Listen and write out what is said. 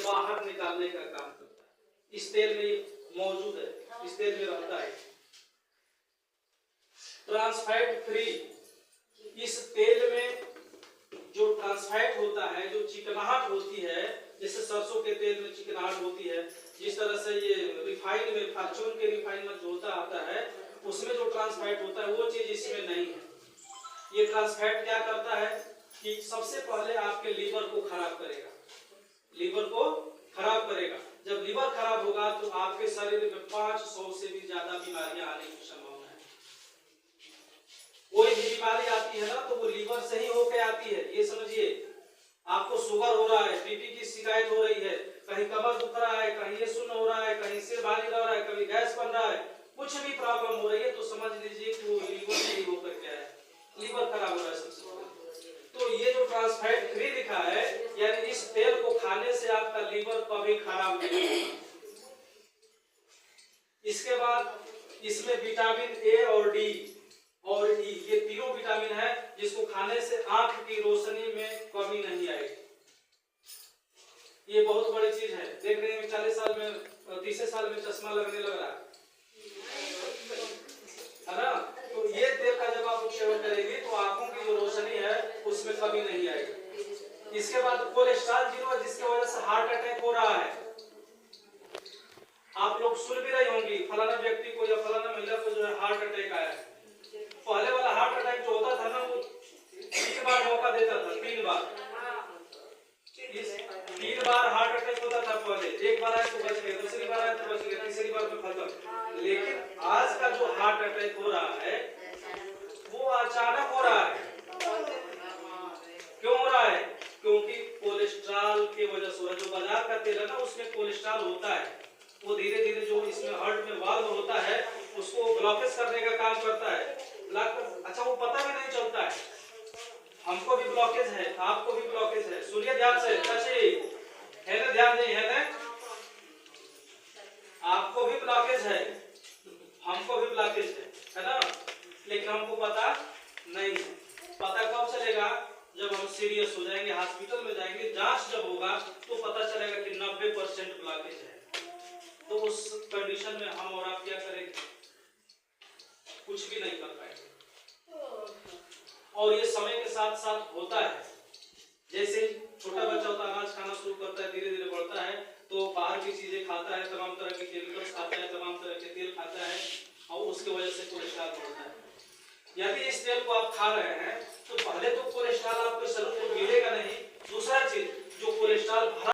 बाहर निकालने का काम करता है। इस तेल में मौजूद है, इस तेल में रहता है। ट्रांसफैट फ्री, इस तेल में जो ट्रांसफैट होता है, जो चिकनाहट होती है, जैसे सरसों के तेल में चिकनाहट होती है, जिस तरह से ये रिफाइन में, फॉर्च्यून के रिफाइन में जो होता आता है उसमें जो ट्रांसफैट होता है वो चीज इसमें नहीं है। ये ट्रांसफैट क्या करता है कि सबसे पहले आपके लीवर को खराब करेगा, लीवर को खराब करेगा। जब लीवर खराब होगा तो आपके शरीर में 500 से भी ज्यादा बीमारियां आने की संभावना है। कोई भी बीमारी आती है ना तो वो लीवर से ही होकर आती है। ये समझिए, आपको शुगर हो रहा है, बीपी की शिकायत हो रही है, कहीं कमर दुख रहा है, कहीं ये सुन्न हो रहा है, कहीं सिर भारी लग रहा है, कभी गैस बन रहा है, कुछ भी प्रॉब्लम हो रही है तो समझ लीजिए कि वो लीवर से ही होकर के आया है, लीवर खराब हो रहा है सबसे पहले। तो ये जो ट्रांसफैट फ्री लिखा है, यानी इस तेल को खाने से आपका लीवर कभी खराब नहीं होगा। इसके बाद इसमें विटामिन ए और डी और ई, ये तीनों विटामिन है जिसको खाने से आंख की रोशनी में कमी नहीं आएगी। ये बहुत बड़ी चीज है। देखने में 40 साल में 30 साल में चश्मा लगने लग रहा है ना। तो ये तेल का जब आप सेवन करेंगे तो आंखों की जो रोशनी है उसमें कमी नहीं आएगी। इसके बाद कोलेस्ट्रॉल जीरो है, जिसकी वजह से हार्ट अटैक हो रहा है। आप लोग सुन भी रही होंगी फलाना व्यक्ति को या फलाना महिला को जो है हार्ट अटैक आया है। पहले वाला हार्ट अटैक जो होता था ना वो 3 बार मौका देता था, 3 बार, 3 बार हार्ट अटैक होता था पहले। एक बार आया तो बच गए, दूसरी बार आया तो बच गए, तीसरी बार में खत्म। लेकिन आज का जो हार्ट अटैक हो रहा है वो अचानक हो रहा है। क्यों हो रहा है? क्योंकि कोलेस्ट्रॉल की वजह से। जो बाजार का तेल है ना उसमें कोलेस्ट्रॉल होता है, वो धीरे धीरे जो इसमें हार्ट में वाल्व होता है उसको ब्लॉकेज करने का काम करता है। अच्छा, वो पता भी नहीं चलता है। हमको भी ब्लॉकेज है, आपको भी ब्लॉकेज है। सुनिए ध्यान से, है ना, ध्यान नहीं है ना, आपको भी ब्लॉकेज है, हमको भी ब्लॉकेज है ना, लेकिन हमको पता नहीं है। पता कब चलेगा? जब हम सीरियस हो जाएंगे, हॉस्पिटल में जाएंगे, जांच जब होगा तो पता चलेगा कि 90% ब्लॉकेज है। तो उस कंडीशन में हम और आप क्या करेंगे? कुछ भी नहीं कर पाएंगे। और ये समय के साथ साथ होता है। जैसे छोटा बच्चा होता है, अनाज खाना शुरू करता है, धीरे धीरे बढ़ता है तो बाहर की चीजें खाता है, तमाम तरह के केमिकल्स खाता है, तमाम तरह के तेल खाता है और उसकी वजह से कोलेस्ट्रॉल बढ़ता है। यदि इस तेल को आप खा रहे हैं तो पहले तो कोलेस्ट्रॉल आपके शरीर को मिलेगा नहीं। दूसरा चीज, जो कोलेस्ट्रॉल